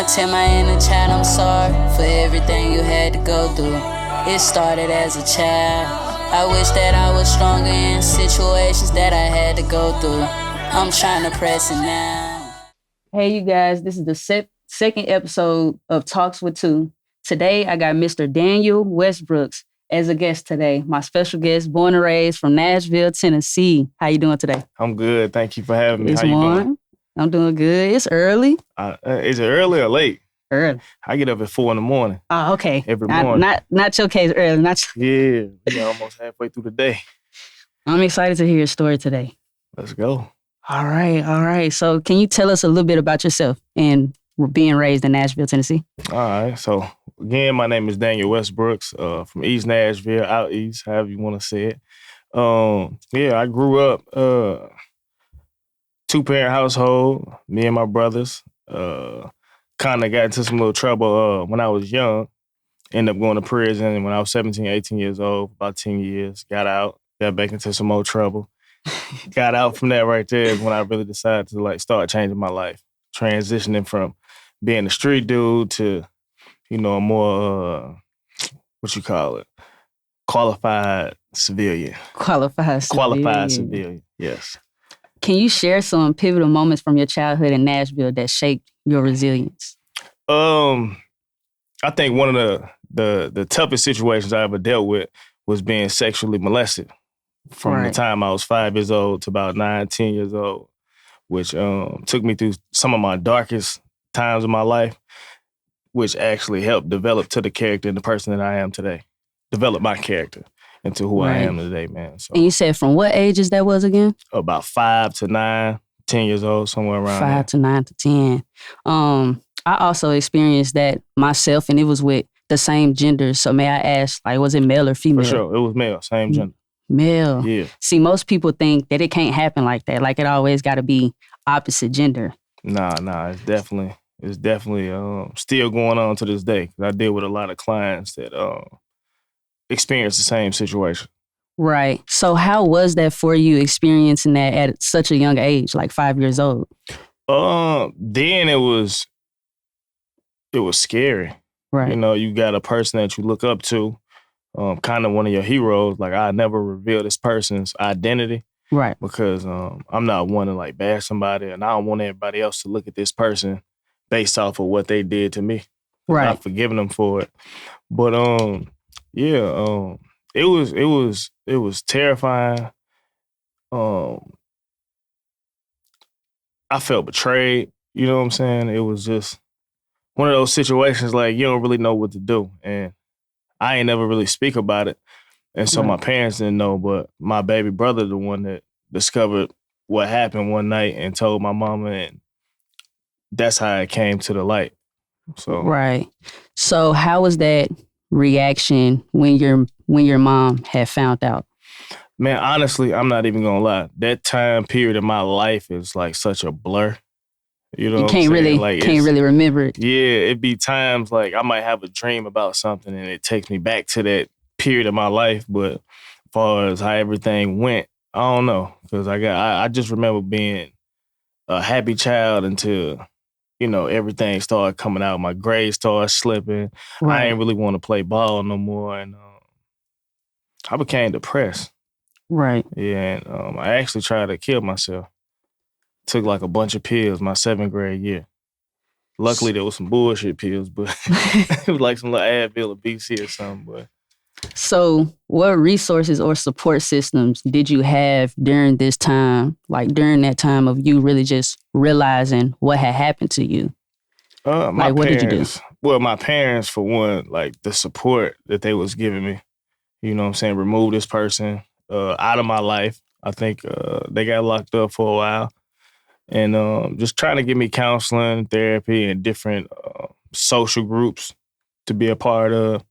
I tell my inner child I'm sorry for everything you had to go through. It started as a child. I wish that I was stronger in situations that I had to go through. I'm trying to press it now. Hey, you guys, this is the second episode of Talks with Two. Today, I got Mr. Daniel Westbrooks as a guest today. My special guest, born and raised from Nashville, Tennessee. How you doing today? I'm good. Thank you for having me. It's How you morning. doing? I'm doing good. It's early. Is it early or late? Early. I get up at 4 a.m. Oh, okay. Every morning. Not your case early. Yeah, almost halfway through the day. I'm excited to hear your story today. Let's go. All right. So can you tell us a little bit about yourself and being raised in Nashville, Tennessee? All right. So, again, my name is Daniel Westbrooks from East Nashville, out east, however you want to say it. I grew up two-parent household, me and my brothers. Kind of got into some little trouble when I was young. Ended up going to prison when I was 17, 18 years old, about 10 years. Got out, got back into some more trouble. Got out from that right there is when I really decided to start changing my life. Transitioning from being a street dude to, a more, qualified civilian. Qualified civilian, yes. Can you share some pivotal moments from your childhood in Nashville that shaped your resilience? I think one of the toughest situations I ever dealt with was being sexually molested from the time I was 5 years old to about 9, 10 years old, which took me through some of my darkest times of my life, which actually helped develop to the character and the person that I am today. Develop my character into who I am today, man. So, and you said from what ages that was again? About 5 to 9, 10 years old, somewhere around 5 to 9 to 10. I also experienced that myself, and it was with the same gender. So may I ask, was it male or female? For sure, it was male, same gender. Male. Yeah. See, most people think that it can't happen like that. Like it always got to be opposite gender. Nah, it's definitely still going on to this day. I deal with a lot of clients that experience the same situation. Right. So how was that for you experiencing that at such a young age, like 5 years old? Then it was scary. Right. You got a person that you look up to, kind of one of your heroes. Like, I never reveal this person's identity. Right. Because I'm not one to bash somebody, and I don't want everybody else to look at this person based off of what they did to me. Right. I've forgiven them for it. But it was terrifying. I felt betrayed. You know what I'm saying? It was just one of those situations you don't really know what to do. And I ain't never really speak about it. And so my parents didn't know, but my baby brother, the one that discovered what happened one night and told my mama, and that's how it came to the light. So right. So how was that reaction when your mom had found out? Man, honestly, I'm not even gonna lie. That time period in my life is such a blur. You know, you can't really remember it. Yeah, it'd be times I might have a dream about something and it takes me back to that period of my life. But as far as how everything went, I don't know, because I just remember being a happy child until everything started coming out. My grades started slipping. Right. I didn't really want to play ball no more, and I became depressed. Right. Yeah, and I actually tried to kill myself. Took a bunch of pills my 7th grade year. Luckily, there was some bullshit pills, but it was some little Advil or BC or something. But so, what resources or support systems did you have during this time? During that time of you really just realizing what had happened to you? What did you do? Well, my parents, for one, the support that they was giving me. You know what I'm saying? Remove this person out of my life. I think they got locked up for a while. And just trying to give me counseling, therapy, and different social groups to be a part of.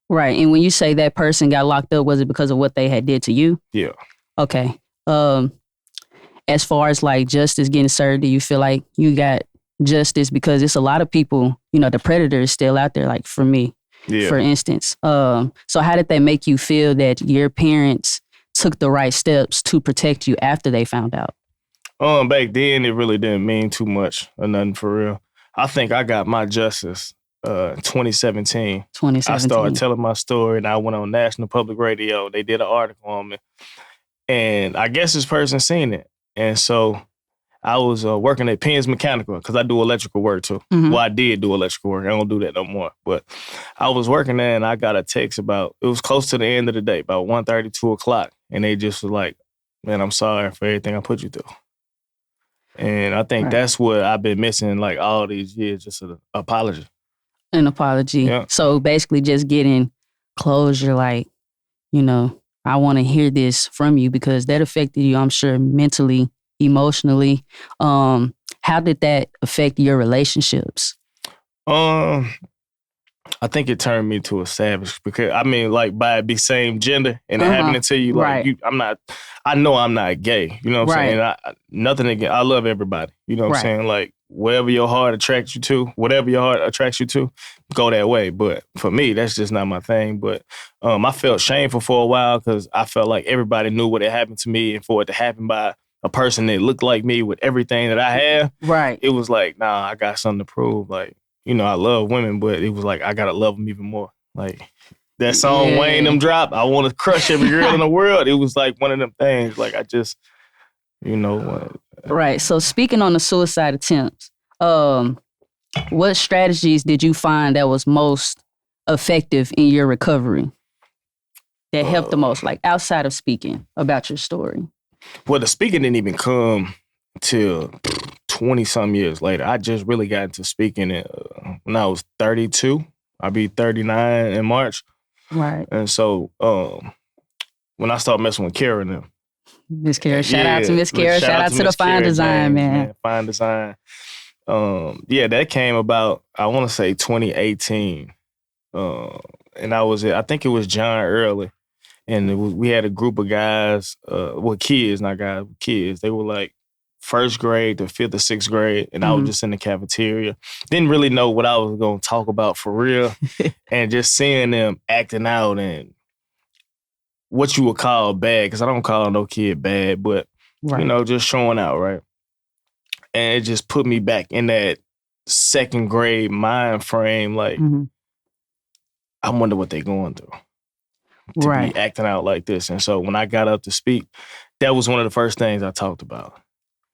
Right. And when you say that person got locked up, was it because of what they had did to you? Yeah. Okay. As far as justice getting served, do you feel like you got justice? Because it's a lot of people, the predator is still out there, for me, for instance. So how did that make you feel that your parents took the right steps to protect you after they found out? Back then, it really didn't mean too much or nothing for real. I think I got my justice 2017. 2017. I started telling my story, and I went on national public radio. They did an article on me. And I guess this person seen it. And so I was working at Penn's Mechanical because I do electrical work too. Mm-hmm. Well, I did do electrical work. I don't do that no more. But I was working there and I got a text about, it was close to the end of the day, about 1:30, 2 o'clock. And they just was like, man, I'm sorry for everything I put you through. And I think that's what I've been missing like all these years, just an apology. An apology. Yeah. So basically just getting closure, like, you know, I want to hear this from you because that affected you, I'm sure, mentally, emotionally. How did that affect your relationships? I think it turned me to a savage because, I mean, like, by the same gender and it happening to you, like, I know I'm not gay. You know what I'm saying? Nothing again. I love everybody. You know what I'm saying? Like, whatever your heart attracts you to, go that way. But for me, that's just not my thing. But I felt shameful for a while because I felt like everybody knew what had happened to me, and for it to happen by a person that looked like me with everything that I have, it was like, nah, I got something to prove. Like, you know, I love women, but it was like, I got to love them even more. Like, that song Wayne them drop, I want to crush every girl in the world. It was like one of them things. Like, I just, you know. Right. So speaking on the suicide attempts, what strategies did you find that was most effective in your recovery? That helped the most, like outside of speaking about your story? Well, the speaking didn't even come till 20-some years later. I just really got into speaking when I was 32. I'll be 39 in March. Right. And so when I started messing with Kara and them. Miss Kara, shout out to Miss Kara. Shout out to the Fine Design, man. Fine Design. That came about, I want to say 2018. And I think it was John Early. And we had a group of guys, kids, not guys, kids. They were like first grade to fifth or sixth grade. And I was just in the cafeteria. Didn't really know what I was going to talk about for real. And just seeing them acting out and what you would call bad, because I don't call no kid bad, but, you know, just showing out, right? And it just put me back in that second grade mind frame, like, I wonder what they're going through to be acting out like this. And so when I got up to speak, that was one of the first things I talked about,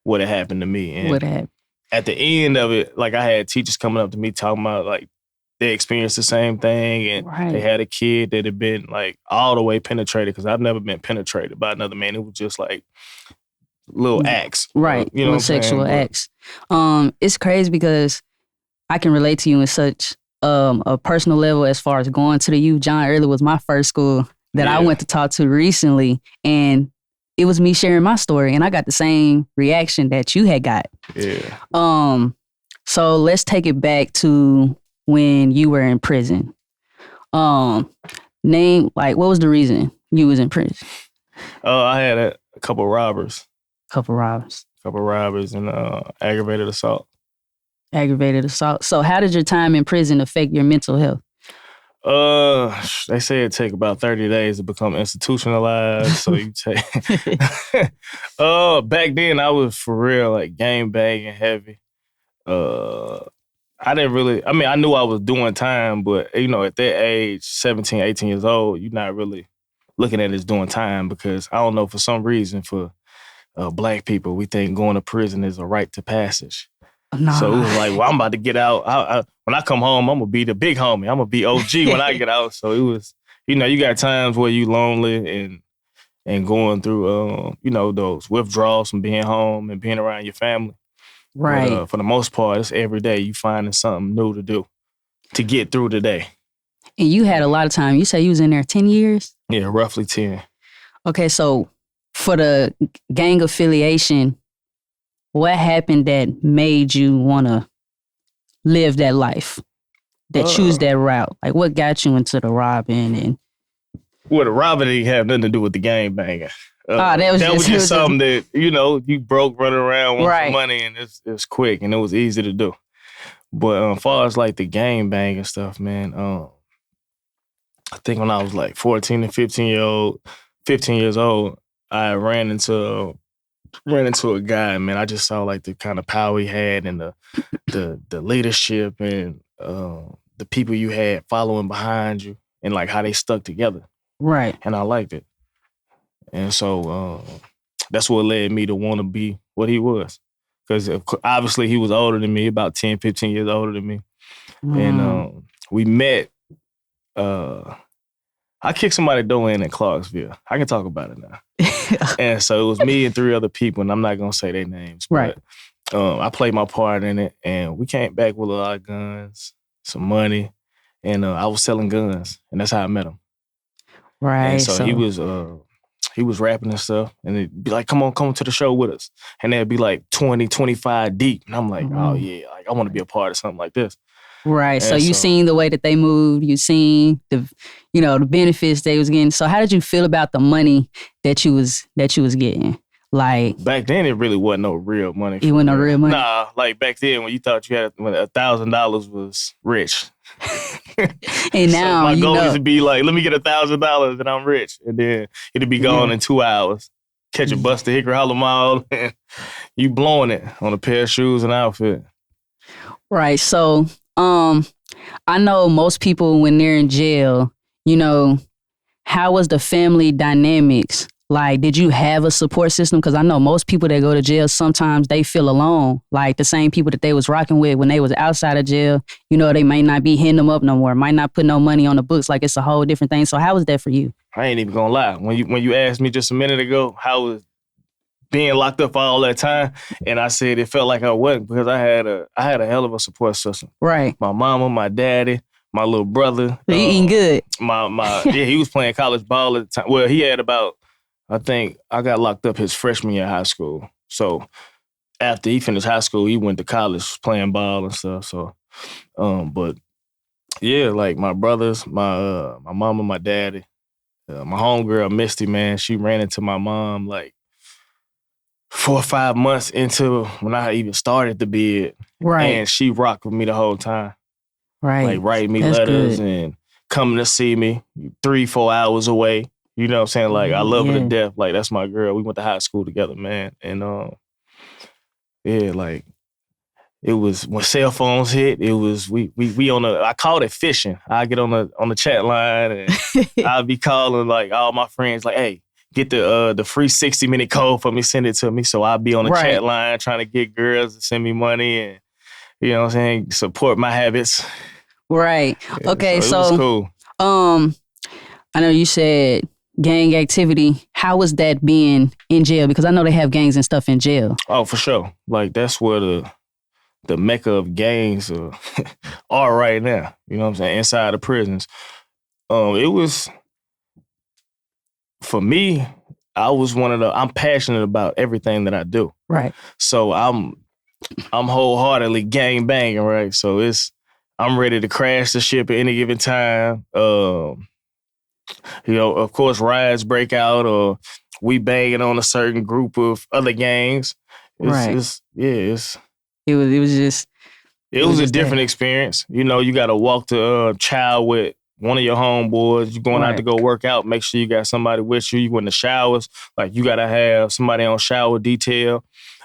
what had happened to me. And what happened? At the end of it, like, I had teachers coming up to me talking about, like, they experienced the same thing, and they had a kid that had been, like, all the way penetrated, because I've never been penetrated by another man. It was just, like, little acts. Right, you know, sexual acts. It's crazy because I can relate to you in such a personal level as far as going to the U. John Early was my first school that I went to talk to recently, and it was me sharing my story, and I got the same reaction that you had got. Yeah. So let's take it back to when you were in prison. Name, like, what was the reason you was in prison? I had a couple robbers. Couple robbers and aggravated assault. Aggravated assault. So how did your time in prison affect your mental health? They say it take about 30 days to become institutionalized. So you take back then I was for real like game banging heavy. I didn't really, I mean, I knew I was doing time, but you know, at that age, 17, 18 years old, you're not really looking at it as doing time, because I don't know, for some reason for Black people, we think going to prison is a rite to passage. Nah. So it was like, well, I'm about to get out. When I come home, I'm going to be the big homie. I'm going to be OG when I get out. So it was, you know, you got times where you lonely and going through, you know, those withdrawals from being home and being around your family. Right. But, for the most part, it's every day you finding something new to do to get through the day. And you had a lot of time. You say you was in there 10 years? Yeah, roughly 10. Okay, so for the gang affiliation, what happened that made you want to live that life, that choose that route? Like, what got you into the robbing? And well, the robbing didn't have nothing to do with the gang banging. That was just something that, you know, you broke running around wanting some money, and it's quick and it was easy to do. But as far as like the gang banging stuff, man, I think when I was like 14 and 15 years old, I ran into ran into a guy, man. I just saw like the kind of power he had and the leadership and the people you had following behind you and like how they stuck together. Right. And I liked it. And so that's what led me to want to be what he was. Because obviously he was older than me, about 10, 15 years older than me. And we met. I kicked somebody's door in Clarksville. I can talk about it now. And so it was me and 3 other people, and I'm not going to say their names. Right. But I played my part in it, and we came back with a lot of guns, some money, and I was selling guns, and that's how I met him. Right. And so he was rapping and stuff, and it'd be like, come to the show with us. And they'd be like 20, 25 deep. And I'm like, oh yeah, like I want to be a part of something like this. Right. And so you seen the way that they moved, you seen the benefits they was getting. So how did you feel about the money that you was getting? Like back then, it really wasn't no real money. It wasn't no real money? Nah, like back then when you thought you had $1,000 was rich. And now so my goal used to be like, let me get $1,000 and I'm rich. And then it'd be gone in 2 hours. Catch a bus to Hickory Hollow Mall and you blowing it on a pair of shoes and outfit. Right. So I know most people when they're in jail, how was the family dynamics? Like, did you have a support system? Because I know most people that go to jail, sometimes they feel alone. Like the same people that they was rocking with when they was outside of jail, they may not be hitting them up no more, might not put no money on the books. Like it's a whole different thing. So how was that for you? I ain't even gonna lie. When you asked me just a minute ago how was being locked up for all that time, and I said it felt like I wasn't because I had a hell of a support system. Right. My mama, my daddy, my little brother. So you eating good. He was playing college ball at the time. Well, he had about, I think I got locked up his freshman year of high school. So after he finished high school, he went to college playing ball and stuff. So, but yeah, like my brothers, my mama, my daddy, my homegirl Misty, man, she ran into my mom like 4 or 5 months into when I even started the bid. Right. And she rocked with me the whole time. Right. Like writing me That's letters good. and coming to see me 3-4 hours away. You know what I'm saying? Like, I love her to death. Like, that's my girl. We went to high school together, man. And, like, it was, when cell phones hit, it was, we on I called it fishing. I get on the chat line and I'll be calling, like, all my friends, like, hey, get the free 60-minute code for me, send it to me. So I'll be on the chat line trying to get girls to send me money and, you know what I'm saying, support my habits. Right. Okay, so it was cool. I know you said gang activity. How was that being in jail? Because I know they have gangs and stuff in jail. Oh, for sure. Like, that's where the mecca of gangs are right now. You know what I'm saying? Inside the prisons. It was, for me, I'm passionate about everything that I do. Right. So I'm wholeheartedly gang banging, right? So I'm ready to crash the ship at any given time. Of course, riots break out or we banging on a certain group of other gangs. It was a different experience. You got to walk the child with one of your homeboys. You're going out to go work out. Make sure you got somebody with you. You in the showers. Like, you got to have somebody on shower detail.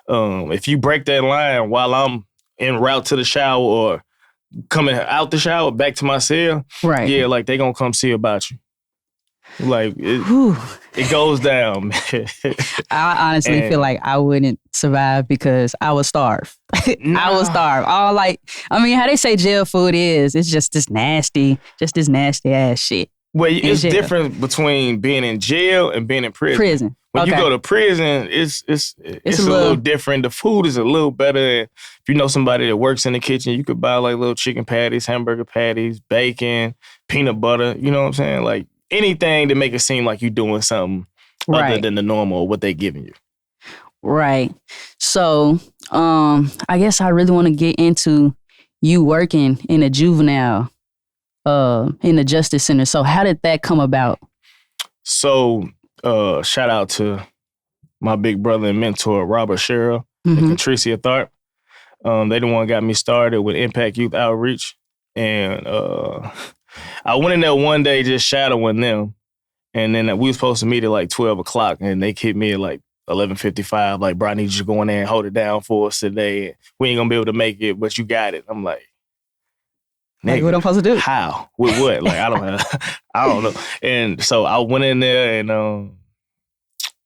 If you break that line while I'm en route to the shower or coming out the shower back to my cell, yeah, like they gonna come see about you. Like it goes down, man. I honestly feel like I wouldn't survive because I would starve. I would starve. How they say jail food it's just this nasty ass shit. Well, it's different between being in jail and being in prison. When you go to prison, it's a little different. The food is a little better. If you know somebody that works in the kitchen, you could buy like little chicken patties, hamburger patties, bacon, peanut butter. You know what I'm saying? Like anything to make it seem like you're doing something other than the normal or what they're giving you. Right. So, I guess I really want to get into you working in a juvenile, in the Justice Center. So how did that come about? So, shout out to my big brother and mentor, Robert Sherrill and Patricia Tharp. They the one got me started with Impact Youth Outreach. And I went in there one day just shadowing them. And then we were supposed to meet at like 12 o'clock and they hit me at like 11:55, like, bro, I need you to go in there and hold it down for us today. We ain't gonna be able to make it, but you got it. I'm like, nigga, what I'm supposed to do? How? With what? Like, I don't know. And so I went in there and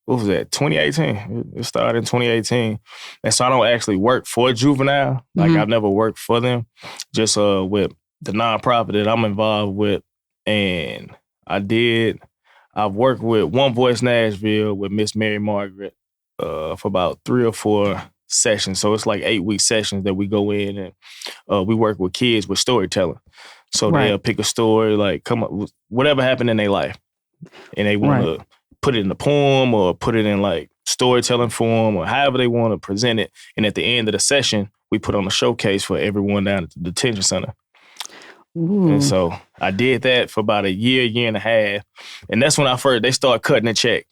what was that? 2018. It started in 2018. And so I don't actually work for Juvenile. Like, I've never worked for them. Just with the nonprofit that I'm involved with. And I've worked with One Voice Nashville with Miss Mary Margaret for about 3 or 4 sessions. So it's like 8-week sessions that we go in and we work with kids with storytelling. So they'll pick a story, like come up with whatever happened in their life. And they want to put it in a poem or put it in like storytelling form or however they want to present it. And at the end of the session, we put on a showcase for everyone down at the detention center. Ooh. And so I did that for about a year and a half. And that's when they start cutting a check.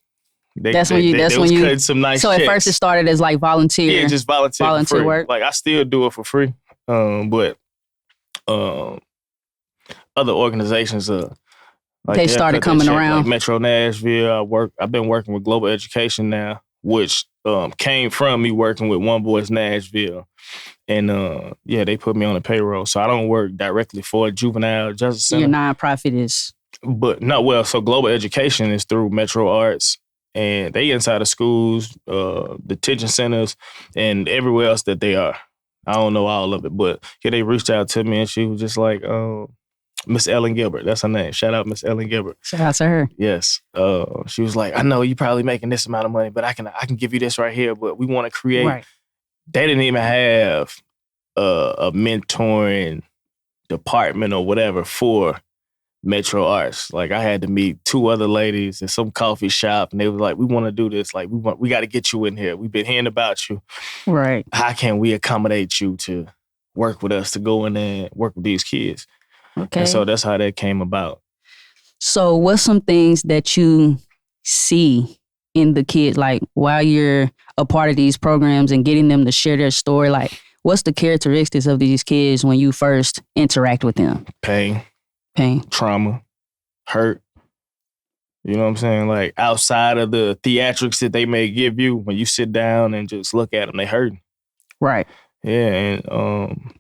They was cutting some nice checks. So at first it started as like volunteer. Yeah, just volunteer work. Like I still do it for free. But other organizations like they started coming around. Like Metro Nashville. I've been working with Global Education now, which came from me working with One Voice Nashville. And they put me on the payroll. So I don't work directly for Juvenile Justice Center. Your nonprofit is? But no, well, so Global Education is through Metro Arts. And they inside of schools, detention centers, and everywhere else that they are. I don't know all of it, but yeah, they reached out to me and she was just like, Miss Ellen Gilbert, that's her name. Shout out Miss Ellen Gilbert. Shout out to her. Yes. She was like, I know you probably making this amount of money, but I can give you this right here, but we want to create. Right. They didn't even have a mentoring department or whatever for Metro Arts. Like I had to meet 2 other ladies at some coffee shop and they was like, we want to do this. Like we got to get you in here. We've been hearing about you. Right. How can we accommodate you to work with us, to go in there and work with these kids? Okay. And so that's how that came about. So what's some things that you see in the kids, like while you're a part of these programs and getting them to share their story? Like what's the characteristics of these kids when you first interact with them? Pain, trauma, hurt. You know what I'm saying? Like outside of the theatrics that they may give you, when you sit down and just look at them, they hurting. Right. Yeah, and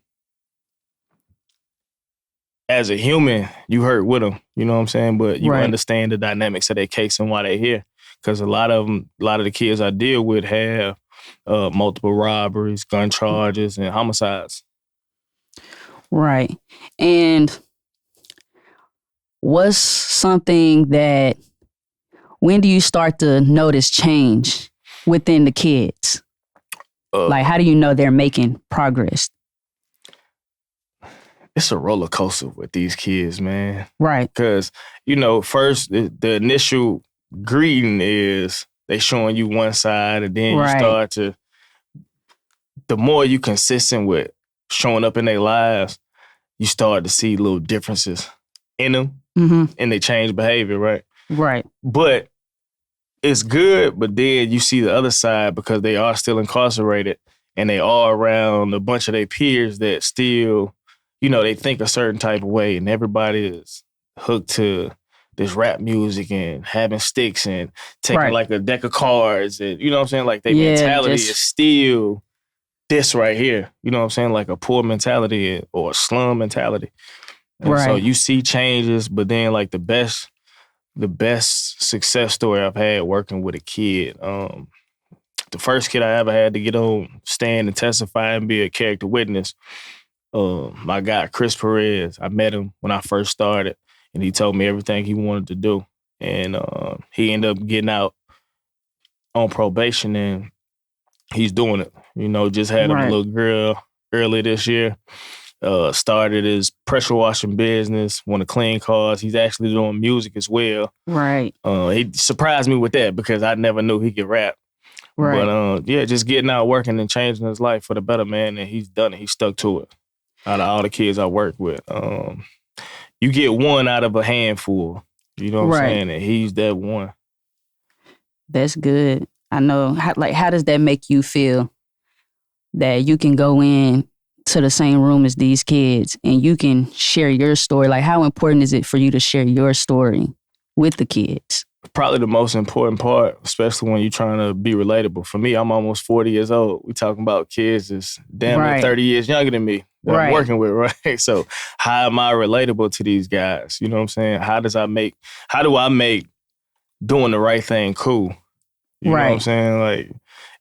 as a human, you hurt with them. You know what I'm saying? But you understand the dynamics of their case and why they're here. Because a lot of the kids I deal with have multiple robberies, gun charges, and homicides. Right. And what's something that, when do you start to notice change within the kids? Like, how do you know they're making progress? It's a roller coaster with these kids, man. Right. Because, first, the initial greeting is they showing you one side, and then you start to, the more you consistent with showing up in their lives, you start to see little differences in them, and they change behavior, right? Right. But it's good, but then you see the other side because they are still incarcerated and they are around a bunch of their peers that still, they think a certain type of way, and everybody is hooked to this rap music and having sticks and taking like a deck of cards and, you know what I'm saying? Like their mentality is still this right here. You know what I'm saying? Like a poor mentality or a slum mentality. And so you see changes, but then like the best success story I've had working with a kid, the first kid I ever had to get on stand and testify and be a character witness, my guy, Chris Perez, I met him when I first started and he told me everything he wanted to do. And he ended up getting out on probation and he's doing it. Just had a little girl early this year. Started his pressure washing business, want to clean cars. He's actually doing music as well. Right. He surprised me with that because I never knew he could rap. Right. But just getting out working and changing his life for the better, man. And he's done it. He stuck to it. Out of all the kids I work with, you get one out of a handful. You know what I'm saying? And he's that one. That's good. I know. How does that make you feel that you can go in to the same room as these kids and you can share your story? Like, how important is it for you to share your story with the kids? probably the most important part, especially when you're trying to be relatable. For me, I'm almost 40 years old. We talking about kids that's damn near 30 years younger than me that I'm working with, right? So how am I relatable to these guys? You know what I'm saying? How do I make doing the right thing cool? You know what I'm saying? Like,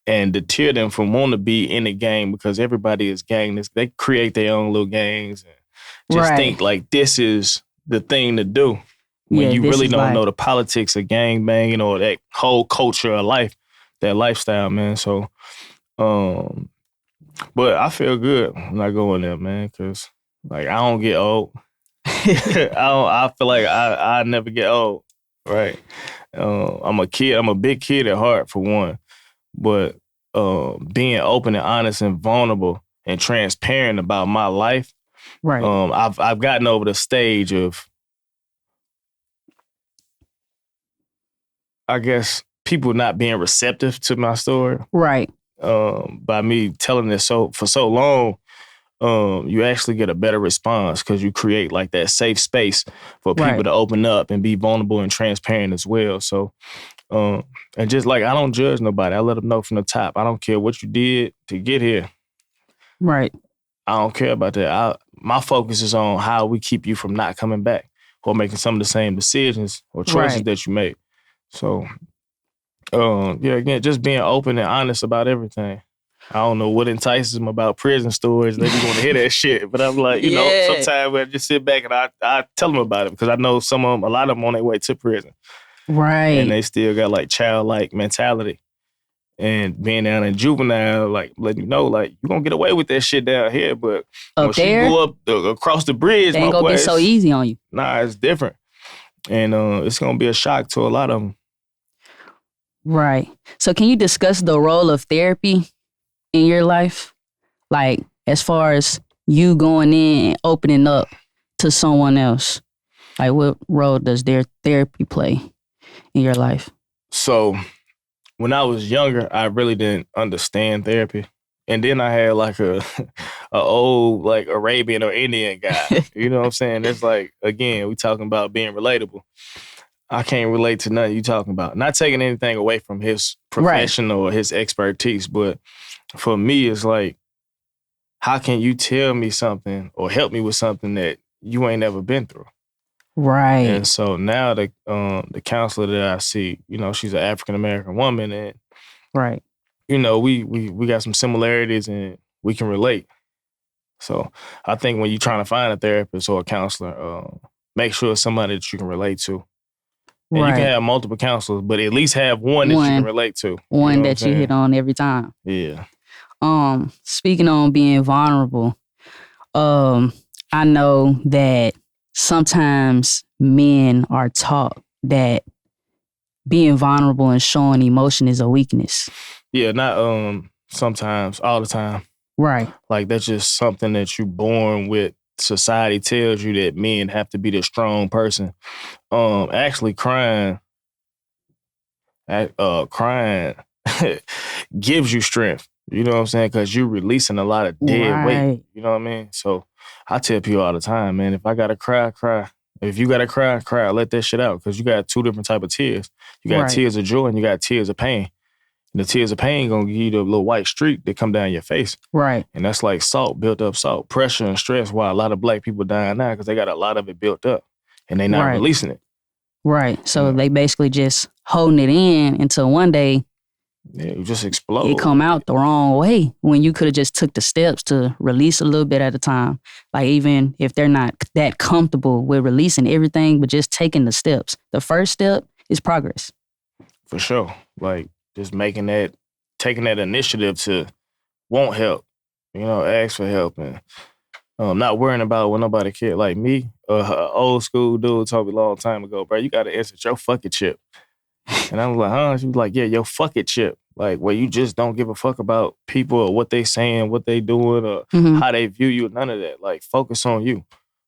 and deter them from wanting to be in the gang because everybody is gang. They create their own little gangs and just think like this is the thing to do. When you really don't know the politics of gang banging or that whole culture of life, that lifestyle, man. So, but I feel good when I go in there, man, because like I don't get old. I feel like I never get old, right? I'm a kid. I'm a big kid at heart, for one. But being open and honest and vulnerable and transparent about my life, I've gotten over the stage of, I guess, people not being receptive to my story. Right. By me telling it for so long, you actually get a better response because you create like that safe space for people to open up and be vulnerable and transparent as well. So, and just like, I don't judge nobody. I let them know from the top. I don't care what you did to get here. Right. I don't care about that. My focus is on how we keep you from not coming back or making some of the same decisions or choices that you make. So, again, just being open and honest about everything. I don't know what entices them about prison stories. They just want to hear that shit. But I'm like, you know, sometimes I just sit back and I tell them about it because I know a lot of them on their way to prison. Right. And they still got like childlike mentality. And being down in Juvenile, like letting you know, like, you're going to get away with that shit down here. But once you go up across the bridge, it ain't going to be so easy on you. Nah, it's different. And it's going to be a shock to a lot of them. Right. So can you discuss the role of therapy in your life? Like, as far as you going in and opening up to someone else, like what role does their therapy play in your life? So when I was younger, I really didn't understand therapy. And then I had like a old like Arabian or Indian guy. You know what I'm saying? It's like, again, we talking about being relatable. I can't relate to nothing you talking about. Not taking anything away from his profession or his expertise, but for me, it's like, how can you tell me something or help me with something that you ain't never been through? Right. And so now the counselor that I see, you know, she's an African-American woman, and you know, we got some similarities and we can relate. So I think when you're trying to find a therapist or a counselor, make sure it's somebody that you can relate to. And you can have multiple counselors, but at least have one that you can relate to. One that you hit on every time. Yeah. Speaking on being vulnerable, I know that sometimes men are taught that being vulnerable and showing emotion is a weakness. Yeah, not sometimes, all the time. Right. Like, that's just something that you're born with. Society tells you that men have to be the strong person. Actually, crying gives you strength. You know what I'm saying? Because you're releasing a lot of dead weight. You know what I mean? So I tell people all the time, man, if I gotta cry, cry. If you gotta cry, cry. Let that shit out, because you got two different type of tears. You got tears of joy and you got tears of pain. And the tears of pain gonna give you the little white streak that come down your face. Right. And that's like salt, built up salt, pressure and stress. Why a lot of black people dying now, because they got a lot of it built up and they not releasing it. Right. So they basically just holding it in until one day it just explode. It come out the wrong way when you could have just took the steps to release a little bit at a time. Like, even if they're not that comfortable with releasing everything, but just taking the steps. The first step is progress. For sure. Like, just taking that initiative to want help, you know, ask for help, and not worrying about what nobody cared. Like me, an old school dude told me a long time ago, bro, you got to insert your fucking chip. And I was like, huh? She was like, yeah, your fucking chip. Like, where you just don't give a fuck about people or what they saying, what they doing, or how they view you, none of that. Like, focus on you.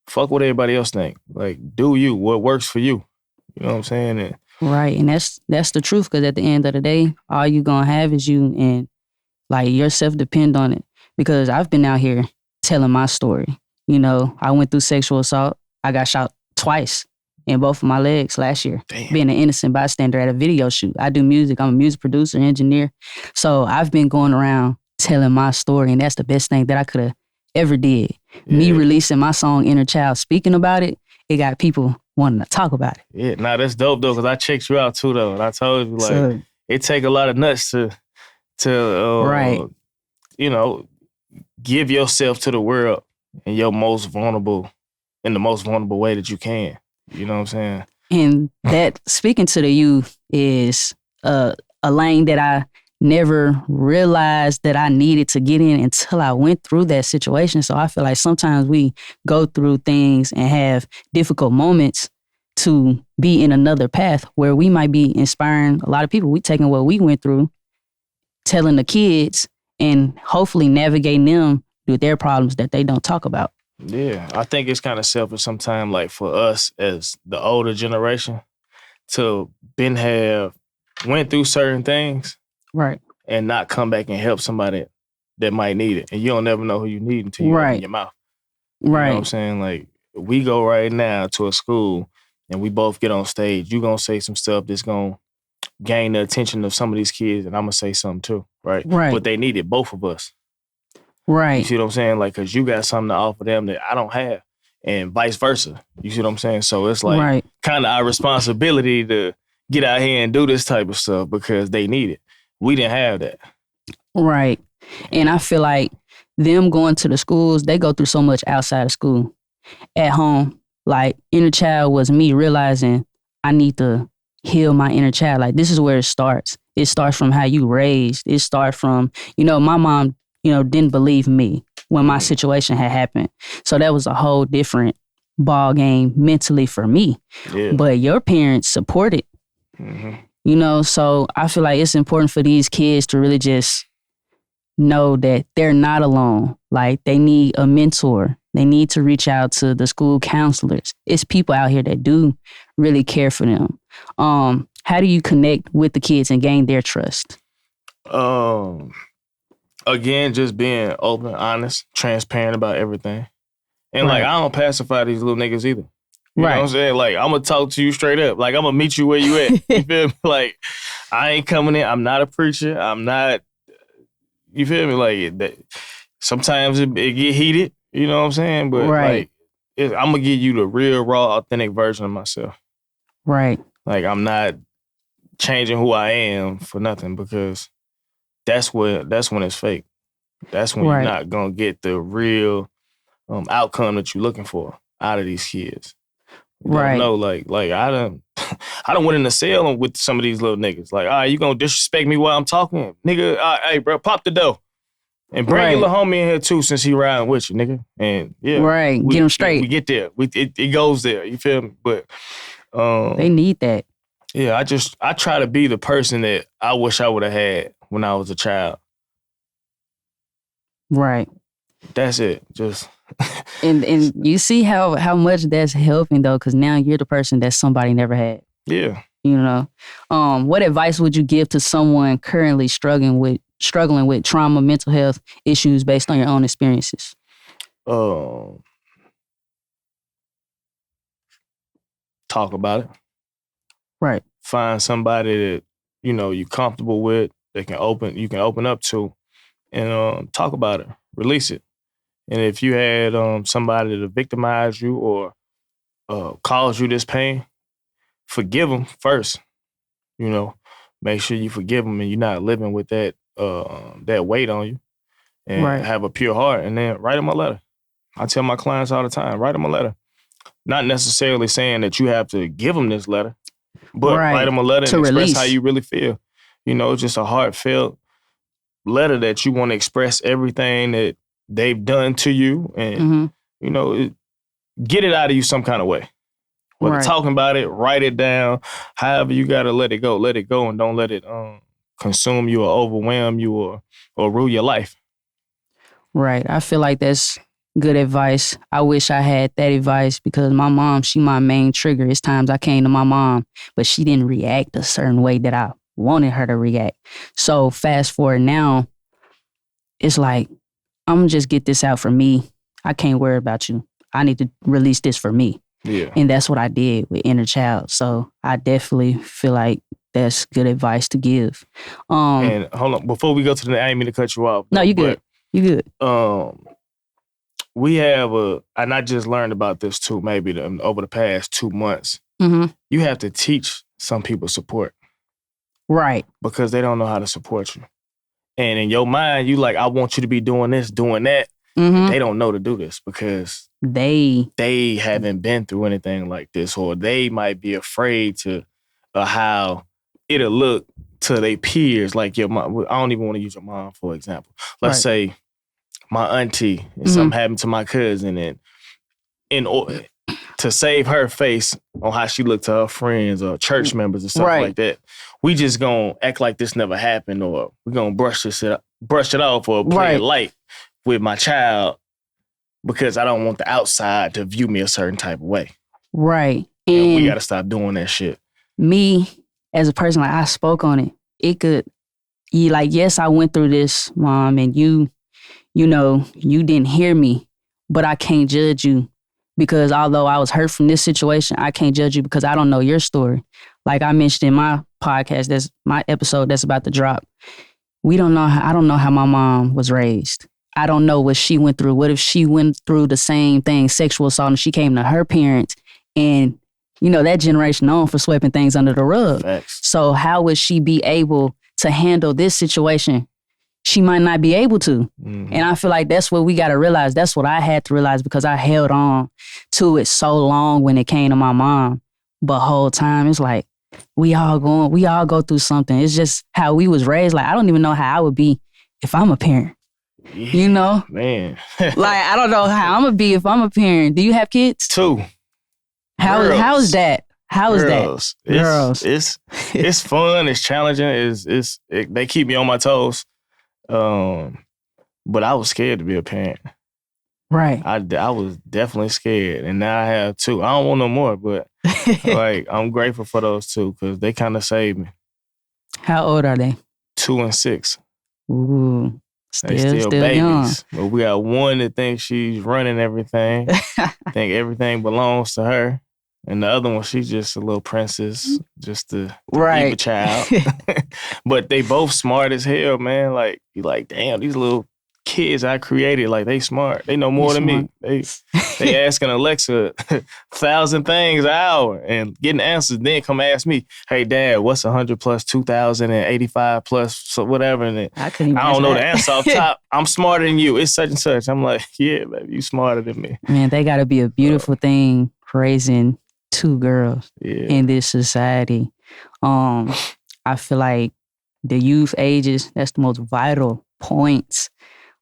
Fuck what everybody else think. Like, do you, what works for you. You know what I'm saying? And right, and that's the truth, because at the end of the day, all you gonna have is you, and like, yourself depend on it. Because I've been out here telling my story. You know, I went through sexual assault. I got shot twice in both of my legs last year. Damn. Being an innocent bystander at a video shoot. I do music. I'm a music producer, engineer. So I've been going around telling my story, and that's the best thing that I could have ever did. Yeah. Me releasing my song Inner Child, speaking about it, it got people wanting to talk about it. Yeah, nah, that's dope though, because I checked you out too though, and I told you like it take a lot of nuts to right. You know, give yourself to the world in the most vulnerable way that you can. You know what I'm saying? And that speaking to the youth is a lane that I never realized that I needed to get in until I went through that situation. So I feel like sometimes we go through things and have difficult moments to be in another path where we might be inspiring a lot of people. We taking what we went through, telling the kids, and hopefully navigating them through their problems that they don't talk about. Yeah, I think it's kind of selfish sometimes, like for us as the older generation to went through certain things. Right. And not come back and help somebody that might need it. And you don't never know who you need until you open your mouth. Right. You know what I'm saying? Like, we go right now to a school and we both get on stage. You gonna say some stuff that's gonna gain the attention of some of these kids, and I'm gonna say something too, right? Right. But they need it, both of us. Right. You see what I'm saying? Like, because you got something to offer them that I don't have, and vice versa. You see what I'm saying? So it's like kind of our responsibility to get out here and do this type of stuff because they need it. We didn't have that. Right. And I feel like them going to the schools, they go through so much outside of school. At home, like inner child was me realizing I need to heal my inner child. Like this is where it starts. It starts from how you raised. It starts from, my mom, didn't believe me when my situation had happened. So that was a whole different ball game mentally for me. Yeah. But your parents supported. Mm-hmm. So I feel like it's important for these kids to really just know that they're not alone. Like they need a mentor. They need to reach out to the school counselors. It's people out here that do really care for them. How do you connect with the kids and gain their trust? Again, just being open, honest, transparent about everything. And like, I don't pacify these little niggas either. You know what I'm saying? Like, I'm going to talk to you straight up. Like, I'm going to meet you where you at. You feel me? Like, I ain't coming in. I'm not a preacher. I'm not, you feel me? Like, sometimes it get heated. You know what I'm saying? But, like, I'm going to give you the real, raw, authentic version of myself. Right. Like, I'm not changing who I am for nothing because that's when it's fake. That's when you're not going to get the real outcome that you're looking for out of these kids. No, like I done went in the cell with some of these little niggas. Like, all right, you gonna disrespect me while I'm talking? Nigga, hey, bro, pop the door. And bring your little homie in here too since he riding with you, nigga. And get him straight. We get there. It goes there, you feel me? But they need that. Yeah, I try to be the person that I wish I would have had when I was a child. Right. That's it. Just and you see how much that's helping though, because now you're the person that somebody never had. Yeah. What advice would you give to someone currently struggling with trauma, mental health issues based on your own experiences? Talk about it. Right. Find somebody that you're comfortable with, that you can open up to, and talk about it. Release it. And if you had somebody to victimize you or cause you this pain, forgive them first. Make sure you forgive them and you're not living with that weight on you. And have a pure heart. And then write them a letter. I tell my clients all the time, write them a letter. Not necessarily saying that you have to give them this letter, but write them a letter and express how you really feel. It's just a heartfelt letter that you want to express everything that they've done to you and, get it out of you some kind of way. Whether talking about it, write it down, however you got to let it go and don't let it consume you or overwhelm you or rule your life. Right. I feel like that's good advice. I wish I had that advice because my mom, she my main trigger. It's times I came to my mom, but she didn't react a certain way that I wanted her to react. So fast forward now, it's like, I'm gonna just get this out for me. I can't worry about you. I need to release this for me. Yeah. And that's what I did with inner child. So I definitely feel like that's good advice to give. And hold on, before we go to the, I didn't mean to cut you off. No, you good. You good. We have and I just learned about this too, maybe over the past 2 months. Mm-hmm. You have to teach some people support. Right. Because they don't know how to support you. And in your mind, you like, I want you to be doing this, doing that. Mm-hmm. They don't know to do this because they haven't been through anything like this, or they might be afraid to how it'll look to their peers. Like your mom, I don't even want to use your mom for example. Let's say my auntie and something happened to my cousin, and to save her face on how she looked to her friends or church members or stuff like that, we just gonna act like this never happened, or we're gonna brush it off, or play it light with my child because I don't want the outside to view me a certain type of way. Right. And we gotta stop doing that shit. Me, as a person, like I spoke on it. It could, yes, I went through this, Mom, and you didn't hear me, but I can't judge you. Because although I was hurt from this situation, I can't judge you because I don't know your story. Like I mentioned in my podcast, that's my episode that's about to drop. I don't know how my mom was raised. I don't know what she went through. What if she went through the same thing, sexual assault, and she came to her parents and, that generation known for sweeping things under the rug. Facts. So how would she be able to handle this situation? She might not be able to. Mm-hmm. And I feel like that's what we got to realize. That's what I had to realize because I held on to it so long when it came to my mom. But whole time, it's like, we all go through something. It's just how we was raised. Like, I don't even know how I would be if I'm a parent. Yeah, man. Like, I don't know how I'm going to be if I'm a parent. Do you have kids? 2. How is that? How is that? Girls. It's fun. It's challenging. They keep me on my toes. But I was scared to be a parent. Right. I was definitely scared, and now I have 2. I don't want no more, but like I'm grateful for those 2 because they kind of saved me. How old are they? 2 and 6. Ooh, they still babies. Young. But we got one that thinks she's running everything. Think everything belongs to her. And the other one, she's just a little princess, just a evil child. But they both smart as hell, man. Like, you like, damn, these little kids I created, like, they smart. They know more than me. They asking Alexa 1,000 things an hour and getting answers. Then come ask me, hey, Dad, what's 100 plus 2,085 plus so whatever? And I don't know the answer off top. I'm smarter than you. It's such and such. I'm like, yeah, baby, you smarter than me. Man, they got to be a beautiful thing raising 2 girls in this society. I feel like the youth ages, that's the most vital points.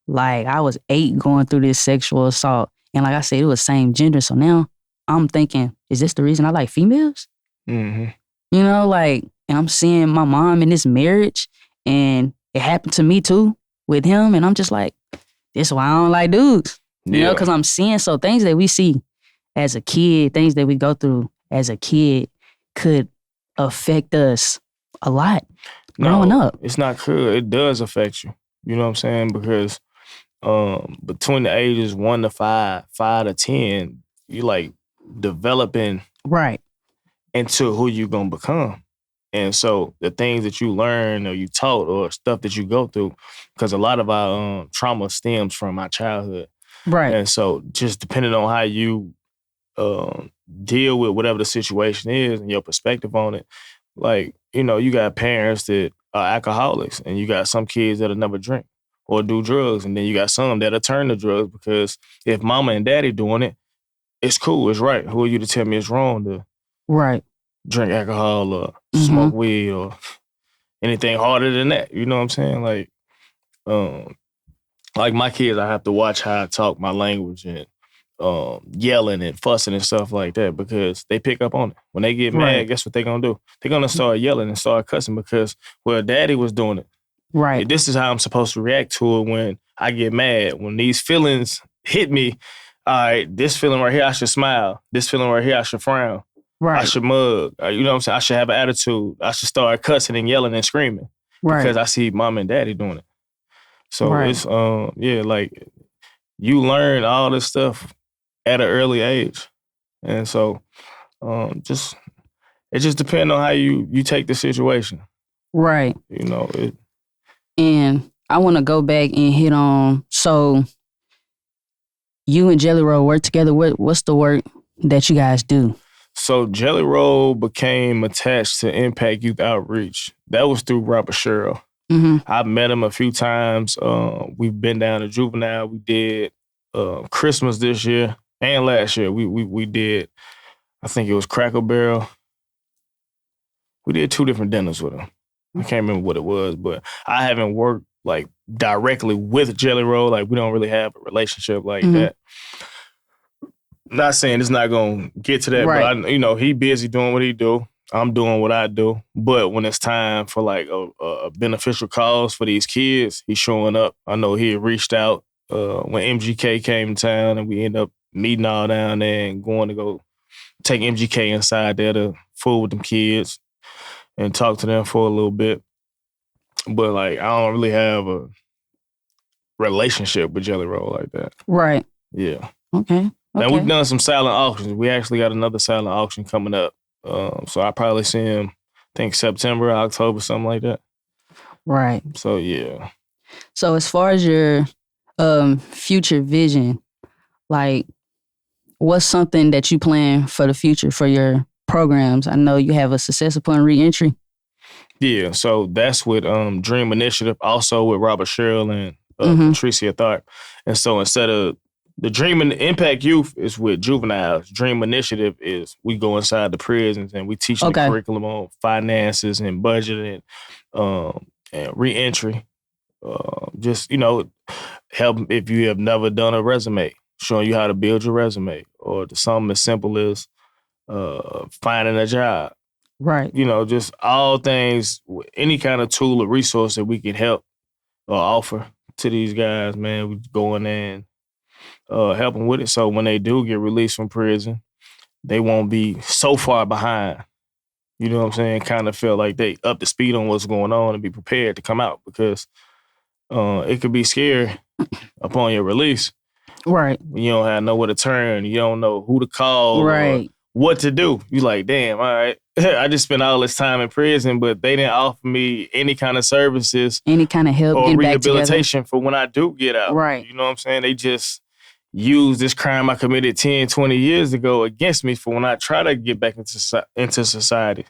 Like I was 8 going through this sexual assault. And like I said, it was same gender. So now I'm thinking, is this the reason I like females? Mm-hmm. And I'm seeing my mom in this marriage and it happened to me too with him. And I'm just like, this is why I don't like dudes. Because I'm seeing things that we see as a kid, things that we go through as a kid could affect us a lot growing up. It's not cool. It does affect you. You know what I'm saying? Because between the ages 1 to 5, 5 to 10, you like developing into who you gonna become. And so the things that you learn or you taught or stuff that you go through, because a lot of our trauma stems from our childhood. Right. And so just depending on how you deal with whatever the situation is and your perspective on it, like, you got parents that are alcoholics and you got some kids that'll never drink or do drugs, and then you got some that'll turn to drugs because if mama and daddy doing it, it's cool, it's right. Who are you to tell me it's wrong to drink alcohol or smoke weed or anything harder than that? You know what I'm saying? Like my kids, I have to watch how I talk, my language, and yelling and fussing and stuff like that because they pick up on it. When they get mad, guess what they're going to do? They're going to start yelling and start cussing because, daddy was doing it. Right. This is how I'm supposed to react to it when I get mad. When these feelings hit me, all right, this feeling right here, I should smile. This feeling right here, I should frown. Right. I should mug. You know what I'm saying? I should have an attitude. I should start cussing and yelling and screaming because I see mom and daddy doing it. So it's, like you learn all this stuff at an early age. And so it just depends on how you take the situation. Right. You know, And I want to go back and hit on, so you and Jelly Roll work together. What's the work that you guys do? So Jelly Roll became attached to Impact Youth Outreach. That was through Robert Sherrill. Mm-hmm. I've met him a few times. We've been down to Juvenile. We did Christmas this year and last year. We did, I think it was Cracker Barrel. We did 2 different dinners with him. I can't remember what it was, but I haven't worked like directly with Jelly Roll. Like we don't really have a relationship like that. Not saying it's not gonna get to that, right. but he busy doing what he do. I'm doing what I do. But when it's time for like a beneficial cause for these kids, he's showing up. I know he had reached out when MGK came to town, and we ended up meeting all down there and going to go take MGK inside there to fool with them kids and talk to them for a little bit. But like, I don't really have a relationship with Jelly Roll like that. Right. Yeah. Okay. And we've done some silent auctions. We actually got another silent auction coming up. So I probably see him, I think September, October, something like that. Right. So yeah. So as far as your future vision, like what's something that you plan for the future for your programs? I know you have a success upon reentry. Yeah, so that's with Dream Initiative, also with Robert Sherrill and Patricia Tharp. And so instead of the Dream and Impact Youth is with Juveniles. Dream Initiative is we go inside the prisons and we teach the curriculum on finances and budgeting and reentry. Just, help if you have never done a resume, showing you how to build your resume, or something as simple as finding a job. Right. Just all things, any kind of tool or resource that we can help or offer to these guys, man. We go in there and help them with it. So when they do get released from prison, they won't be so far behind. You know what I'm saying? Kind of feel like they up to speed on what's going on and be prepared to come out, because it could be scary upon your release. Right. You don't have nowhere to turn. You don't know who to call. Right. Or what to do. You like, damn, all right. I just spent all this time in prison, but they didn't offer me any kind of services, any kind of help, or rehabilitation for when I do get out. Right. You know what I'm saying? They just use this crime I committed 10, 20 years ago against me for when I try to get back into society.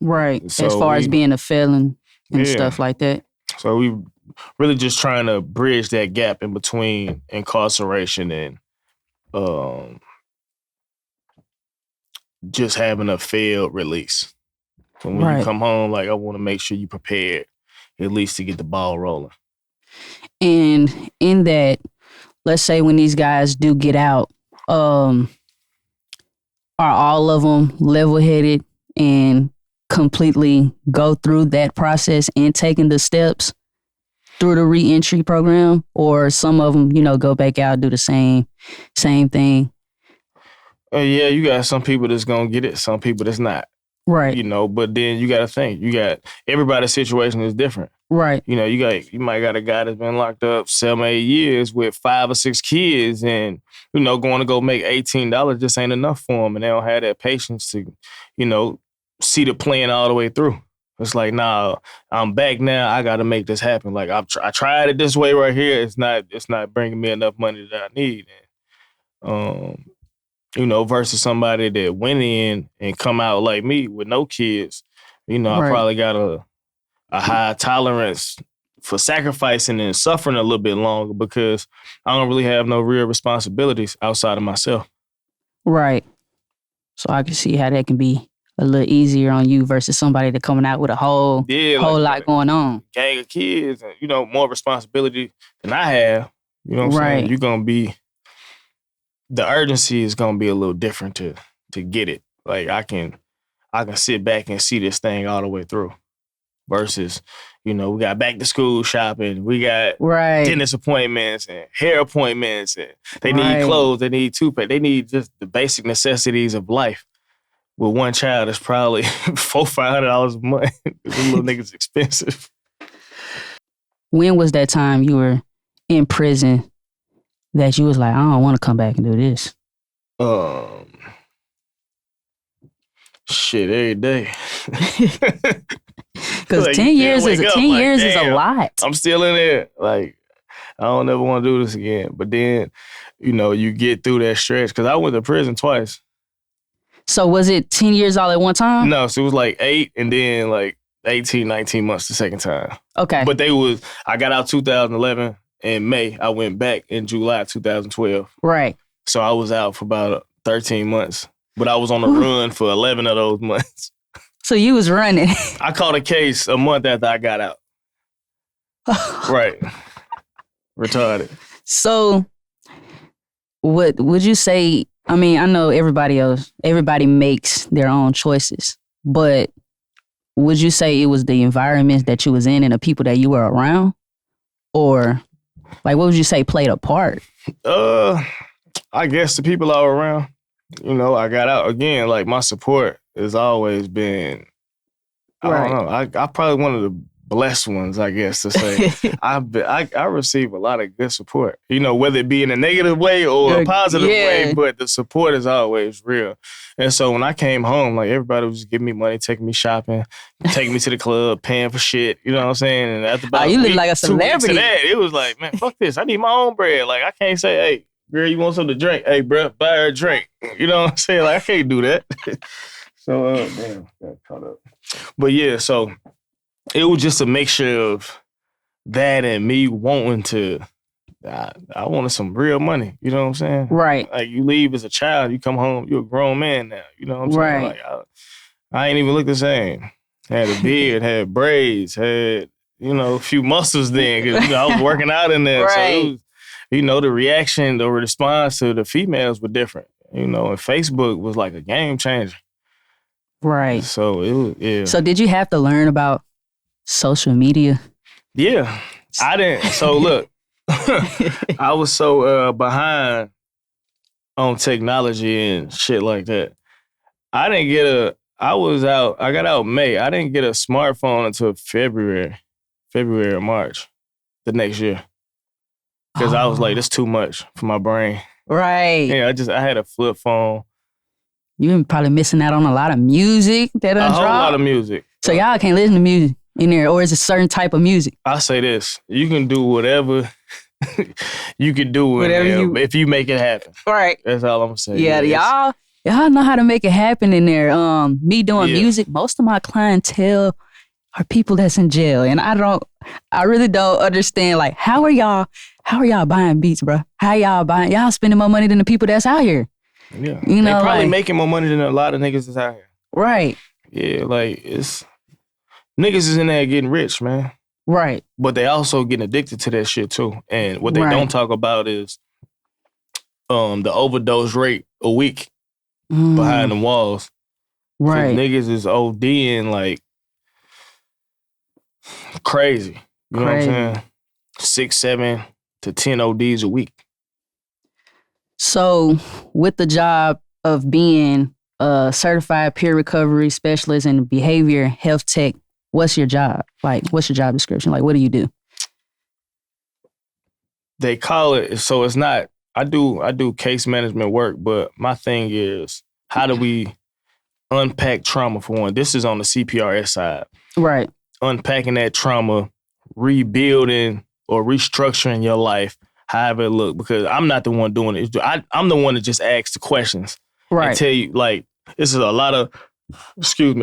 Right. So as far as being a felon and stuff like that. So we really just trying to bridge that gap in between incarceration and just having a failed release. So when you come home, like, I want to make sure you prepared at least to get the ball rolling. And in that, let's say when these guys do get out, are all of them level-headed and completely go through that process and taking the steps through the reentry program, or some of them, go back out, do the same thing? Yeah, you got some people that's gonna get it, some people that's not. Right. But then you got to think, everybody's situation is different. Right. You might got a guy that's been locked up 7, 8 years with 5 or 6 kids, and going to go make $18 just ain't enough for them, and they don't have that patience to, see the plan all the way through. It's like, nah, I'm back now. I got to make this happen. Like I tried it this way right here. It's not bringing me enough money that I need. And, versus somebody that went in and come out like me with no kids. I probably got a high tolerance for sacrificing and suffering a little bit longer, because I don't really have no real responsibilities outside of myself. Right. So I can see how that can be a little easier on you versus somebody that coming out with a whole lot going on. Gang of kids and, more responsibility than I have. You know what I'm saying? You're going to be, the urgency is going to be a little different to get it. Like I can sit back and see this thing all the way through. Versus, we got back to school shopping, we got dentist appointments and hair appointments, and they need clothes, they need toothpaste, they need just the basic necessities of life. With one child, it's probably $400-$500 a month. This little nigga's expensive. When was that time you were in prison that you was like, I don't want to come back and do this? Shit, every day. Because Like, 10 years is a lot. I'm still in there. Like, I don't ever want to do this again. But then, you get through that stretch. Because I went to prison twice. So was it 10 years all at one time? No, so it was like 8 and then like 18, 19 months the second time. Okay. But I got out 2011 in May. I went back in July 2012. Right. So I was out for about 13 months. But I was on the run for 11 of those months. So you was running. I caught a case a month after I got out. Right. Retarded. So what would you say? I mean, I know everybody makes their own choices, but would you say it was the environment that you was in and the people that you were around? Or like, what would you say played a part? I guess the people I were around. I got out again, like my support has always been, I don't know. I probably one of the blessed ones, I guess, to say. I receive a lot of good support, whether it be in a negative way or a positive way, but the support is always real. And so when I came home, like everybody was just giving me money, taking me shopping, taking me to the club, paying for shit, you know what I'm saying? And after about you look like a celebrity. 2 weeks of that, it was like, man, fuck this. I need my own bread. Like I can't say, hey, girl, you want something to drink? Hey, bro, buy her a drink. You know what I'm saying? Like I can't do that. So, damn, got caught up. But yeah, so it was just a mixture of that and me wanting to, I wanted some real money. You know what I'm saying? Right. Like you leave as a child, you come home, you're a grown man now. You know what I'm saying? Right. Like I ain't even look the same. Had a beard, had braids, had, a few muscles then. Because, I was working out in there. Right. So it was, the reaction, the response to the females were different. And Facebook was like a game changer. Right. So it was, yeah. So did you have to learn about social media? Yeah. I didn't. So look, I was so behind on technology and shit like that. I got out May. I didn't get a smartphone until February or March the next year. Because I was like, that's too much for my brain. Right. Yeah, I had a flip phone. You been probably missing out on a lot of music that done dropped. A whole lot of music. So y'all can't listen to music in there, or is it a certain type of music? I say this, you can do whatever you can do Whatever if you make it happen. Right. That's all I'm saying. Yeah, y'all know how to make it happen in there. Me doing music, most of my clientele are people that's in jail. And I really don't understand, like, how are y'all buying beats, bro? How y'all spending more money than the people that's out here? Yeah. They probably making more money than a lot of niggas that's out here. Right. Yeah, like niggas is in there getting rich, man. Right. But they also getting addicted to that shit too. And what they don't talk about is the overdose rate a week behind the walls. Right. Niggas is ODing like crazy. You know what I'm saying? 6, 7 to 10 ODs a week. So with the job of being a certified peer recovery specialist and behavior health tech, what's your job? Like, what's your job description? Like, what do you do? They call it, so it's not, I do case management work, but my thing is, how do we unpack trauma for one? This is on the CPRS side. Right. Unpacking that trauma, rebuilding or restructuring your life, however it look, because I'm not the one doing it. I'm the one that just asks the questions. Right. And tell you, like, this is a lot of,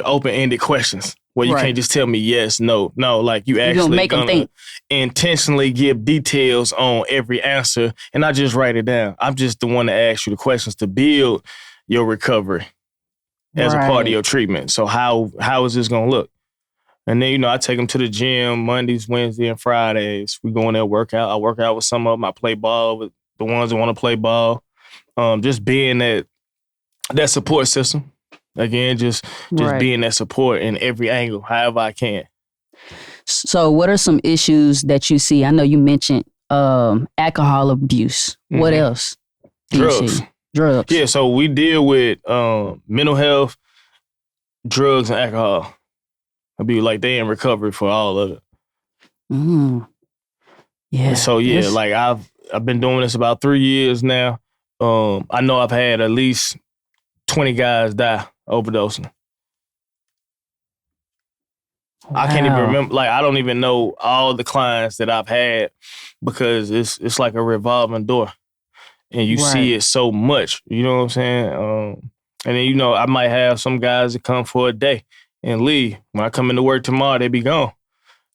open-ended questions where you can't just tell me yes, no. No, like you actually make them think. Intentionally give details on every answer and not just write it down. I'm just the one that asks you the questions to build your recovery as a part of your treatment. So how is this going to look? And then, I take them to the gym Mondays, Wednesdays, and Fridays. We go in there, work out. I work out with some of them. I play ball with the ones that want to play ball. Just being that support system. Again, just being that support in every angle, however I can. So what are some issues that you see? I know you mentioned alcohol abuse. Mm-hmm. What else? Drugs. Yeah, so we deal with mental health, drugs, and alcohol. I'd be like, they in recovery for all of it. Mm. Yeah. And so like I've been doing this about 3 years now. I know I've had at least 20 guys die overdosing. Wow. I can't even remember. Like, I don't even know all the clients that I've had because it's like a revolving door. And you see it so much. You know what I'm saying? And then, I might have some guys that come for a day and leave. When I come into work tomorrow, they be gone.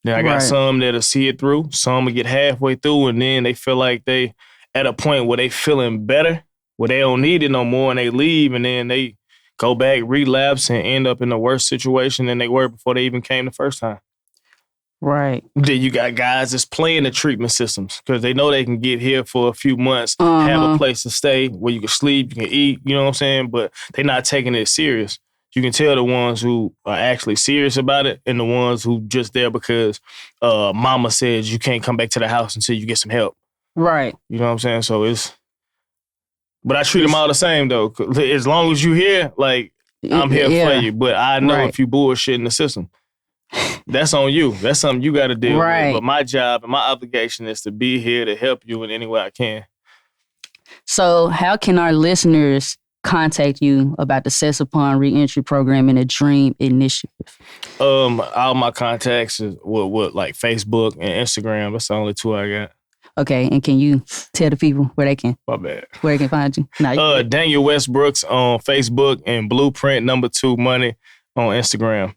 Then I got some that'll see it through. Some will get halfway through, and then they feel like they at a point where they feeling better, where they don't need it no more, and they leave, and then they go back, relapse, and end up in a worse situation than they were before they even came the first time. Right. Then you got guys that's playing the treatment systems because they know they can get here for a few months, have a place to stay where you can sleep, you can eat, you know what I'm saying? But they're not taking it serious. You can tell the ones who are actually serious about it and the ones who just there because mama says you can't come back to the house until you get some help. Right. You know what I'm saying? So but I treat them all the same though. As long as you here, like, I'm here for you. But I know if you bullshit in the system, that's on you. That's something you got to deal with. But my job and my obligation is to be here to help you in any way I can. So how can our listeners contact you about the Sets Upon Reentry Program and the Dream Initiative? All my contacts is with like Facebook and Instagram. That's the only two I got. Okay, and can you tell the people where they can? My bad. Where they can find you? Daniel Westbrooks on Facebook and Blueprint #2 Money on Instagram.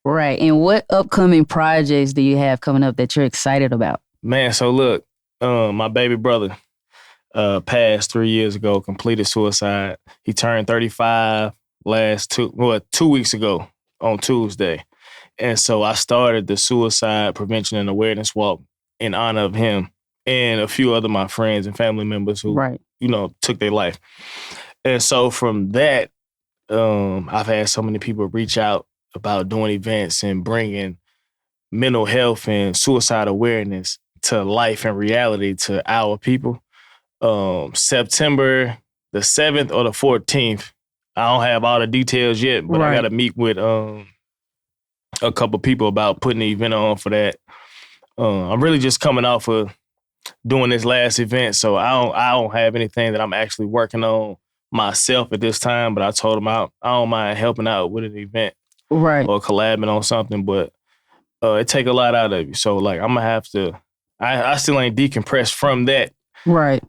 Right. And what upcoming projects do you have coming up that you're excited about? Man, so look, my baby brother passed 3 years ago, completed suicide. He turned 35 2 weeks ago on Tuesday. And so I started the Suicide Prevention and Awareness Walk in honor of him and a few other my friends and family members who, took their life. And so from that, I've had so many people reach out about doing events and bringing mental health and suicide awareness to life and reality to our people. September the 7th or the 14th, I don't have all the details yet, but I got to meet with a couple people about putting the event on for that. I'm really just coming off of doing this last event, so I don't have anything that I'm actually working on myself at this time, but I told them I don't mind helping out with an event. Or collabing on something, but it take a lot out of you. So like I'm gonna have to, I still ain't decompressed from that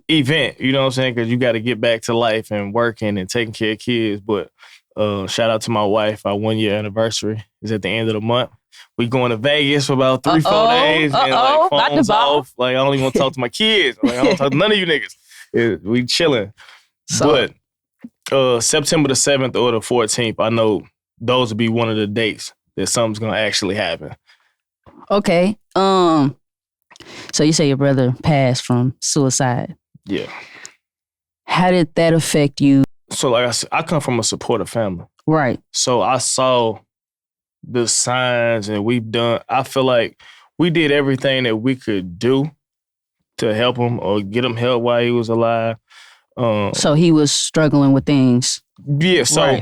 event, you know what I'm saying? Because you got to get back to life and working and taking care of kids. But shout out to my wife. Our 1 year anniversary is at the end of the month. We going to Vegas for about 3-4 days and like phones off. Like I don't even want to talk to my kids. Like I don't talk to none of you niggas. We chilling. But September the 7th or the 14th, I know those would be one of the dates that something's gonna actually happen. Okay. So you say your brother passed from suicide. Yeah. How did that affect you? So like I said, I come from a supportive family. Right. So I saw the signs and I feel like we did everything that we could do to help him or get him help while he was alive. So he was struggling with things. Yeah, so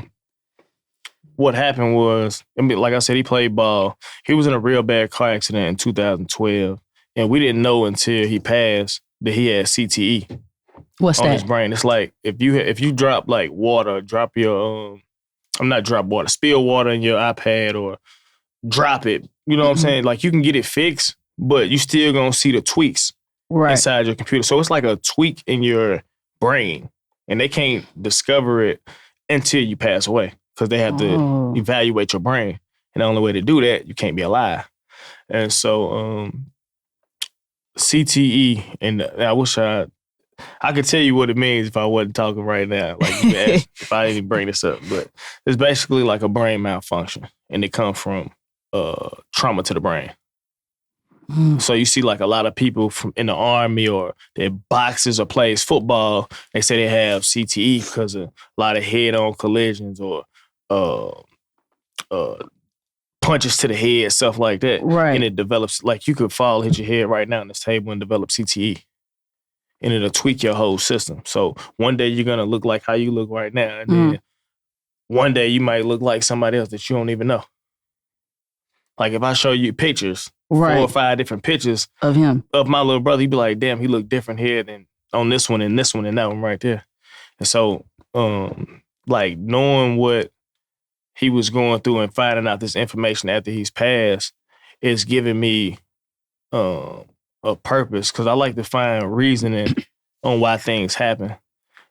what happened was, like I said, he played ball. He was in a real bad car accident in 2012, and we didn't know until he passed that he had CTE. What's on that? His brain. It's like if you drop like water, spill water in your iPad or drop it, you know what I'm saying? Like you can get it fixed, but you still gonna see the tweaks inside your computer. So it's like a tweak in your brain, and they can't discover it until you pass away. Because they have to evaluate your brain. And the only way to do that, you can't be alive. And so CTE, and I wish I could tell you what it means if I wasn't talking right now. Like you asked if I didn't bring this up. But it's basically like a brain malfunction. And it comes from trauma to the brain. So you see like a lot of people from in the army or their boxers or plays football, they say they have CTE because of a lot of head-on collisions or punches to the head, stuff like that. Right. And it develops, like you could fall, hit your head right now on this table and develop CTE. And it'll tweak your whole system. So one day you're going to look like how you look right now. And then one day you might look like somebody else that you don't even know. Like if I show you pictures, 4 or 5 different pictures of him, of my little brother, you'd be like, damn, he look different here than on this one and this one and that one right there. And so, like knowing what he was going through and finding out this information after he's passed, it's giving me a purpose, because I like to find reasoning on why things happen.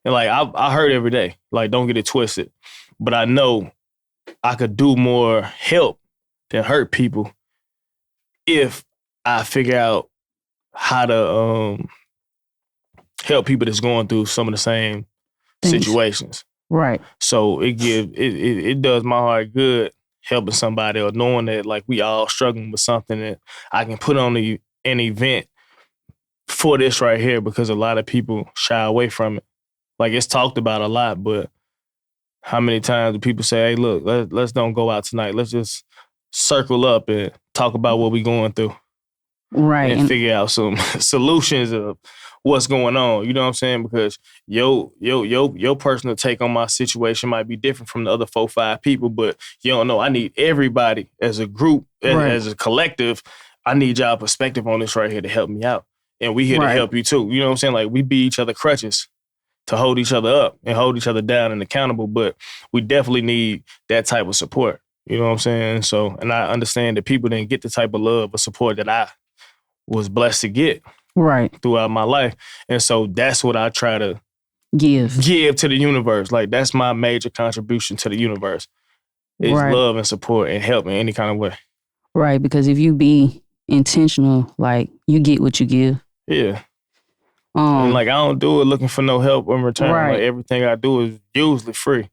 And like I hurt every day, like don't get it twisted, but I know I could do more help than hurt people if I figure out how to help people that's going through some of the same situations. Right. So it does my heart good helping somebody, or knowing that like we all struggling with something that I can put on an event for this right here, because a lot of people shy away from it. Like it's talked about a lot, but how many times do people say, hey, look, let's don't go out tonight. Let's just circle up and talk about what we going through. Right. And figure out some solutions of what's going on. You know what I'm saying? Because your personal take on my situation might be different from the other 4-5 people, but you don't know. I need everybody as a group, as a collective. I need y'all perspective on this right here to help me out. And we here to help you too. You know what I'm saying? Like we be each other crutches to hold each other up and hold each other down and accountable, but we definitely need that type of support. You know what I'm saying? So, and I understand that people didn't get the type of love or support that I was blessed to get throughout my life. And so that's what I try to give to the universe. Like that's my major contribution to the universe is love and support and help in any kind of way. Right, because if you be intentional, like you get what you give. Yeah. And like I don't do it looking for no help in return. Right. Like everything I do is usually free.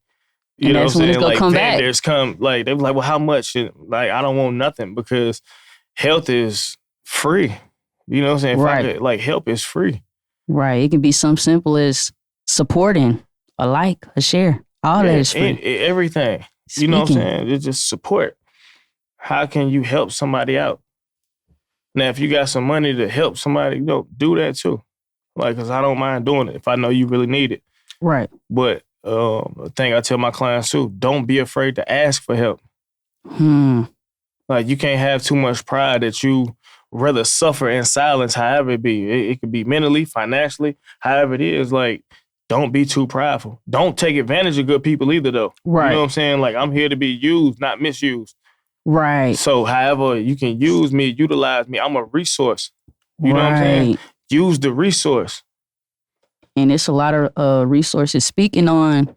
You and know that's what I'm when saying? it's gonna Like come vendors come, like they be like, well, how much? And, like I don't want nothing, because health is free. You know what I'm saying? If I could, like help is free. Right. It can be something simple as supporting, a like, a share. All that is free. Everything. You know what I'm saying? It's just support. How can you help somebody out? Now, if you got some money to help somebody, do that too. Like, because I don't mind doing it if I know you really need it. Right. But the thing I tell my clients too, don't be afraid to ask for help. Like, you can't have too much pride that you rather suffer in silence, however it be. It could be mentally, financially, however it is. Like, don't be too prideful. Don't take advantage of good people either, though. Right. You know what I'm saying? Like, I'm here to be used, not misused. Right. So, however you can use me, utilize me, I'm a resource. You know what I'm saying? Use the resource. And it's a lot of resources. Speaking on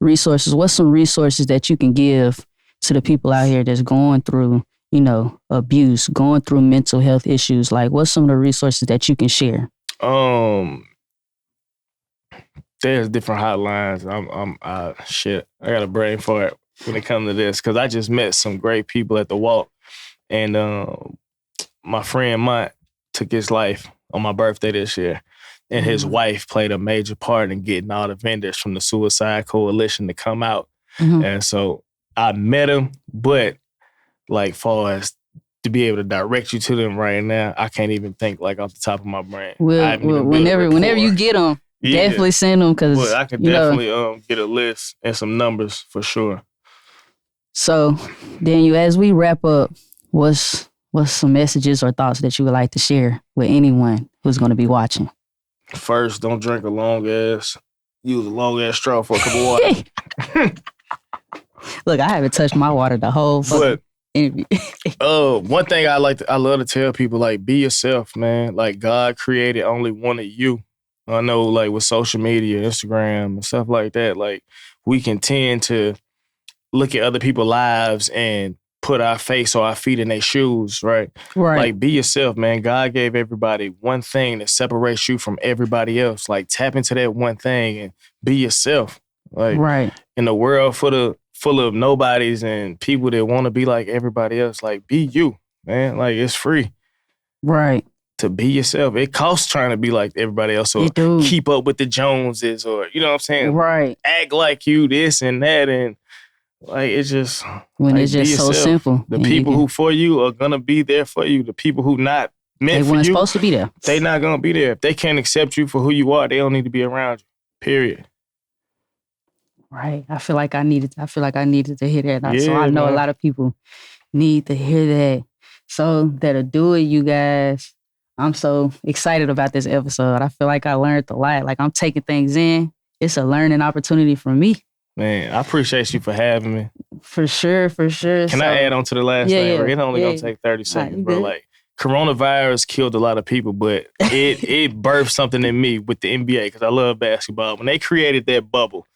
resources, what's some resources that you can give to the people out here that's going through, abuse, going through mental health issues? Like, what's some of the resources that you can share? There's different hotlines. I got a brain for it when it comes to this, because I just met some great people at the walk, and my friend Mont took his life on my birthday this year, and his wife played a major part in getting all the vendors from the Suicide Coalition to come out. And so I met him, but like far as to be able to direct you to them right now, I can't even think like off the top of my brain. Well, whenever you get them, definitely send them, because I can definitely get a list and some numbers for sure. So, Daniel, as we wrap up, what's some messages or thoughts that you would like to share with anyone who's going to be watching? First, don't drink use a long ass straw for a cup of water. Look, I haven't touched my water the whole interview. One thing I love to tell people, like, be yourself, man. Like, God created only one of you. I know, like, with social media, Instagram, and stuff like that, like, we can tend to look at other people's lives and put our face or our feet in their shoes, right? Like, be yourself, man. God gave everybody one thing that separates you from everybody else. Like, tap into that one thing and be yourself. Like, in a world full of nobodies and people that want to be like everybody else, like, be you, man. Like, it's free. To be yourself. It costs trying to be like everybody else, or keep up with the Joneses, or, you know what I'm saying? Act like you this and that, and like, it's just when it's just so simple. The people who for you are gonna be there for you. The people who not meant for you, they weren't supposed to be there. They not gonna be there. If they can't accept you for who you are, they don't need to be around you. Period. Right. I feel like I needed to hear that. So I know a lot of people need to hear that. So that'll do it, you guys. I'm so excited about this episode. I feel like I learned a lot. Like, I'm taking things in. It's a learning opportunity for me. Man, I appreciate you for having me. For sure. Can I add on to the last thing? Yeah, It only gonna take 30 seconds, bro. Like, coronavirus killed a lot of people, but it birthed something in me with the NBA because I love basketball. When they created that bubble,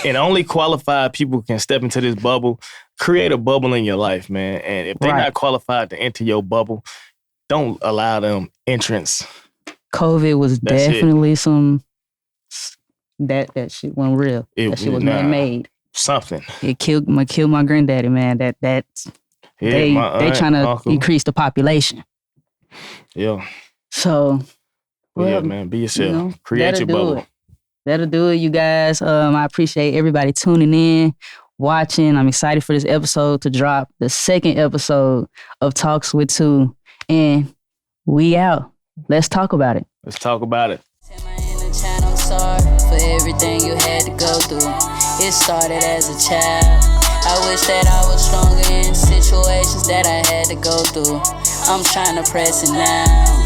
and only qualified people can step into this bubble, create a bubble in your life, man. And if they're not qualified to enter your bubble, don't allow them entrance. COVID was definitely that shit wasn't real. That shit was man-made. Something. It killed my granddaddy, man. They trying to increase the population. Yeah. So, yeah, man, be yourself. Create your bubble. That'll do it, you guys. I appreciate everybody tuning in, watching. I'm excited for this episode to drop, the second episode of Talks with Two. And we out. Let's talk about it. Let's talk about it. I'm sorry for everything you had to go through. It started as a child. I wish that I was stronger in situations that I had to go through. I'm trying to press it now.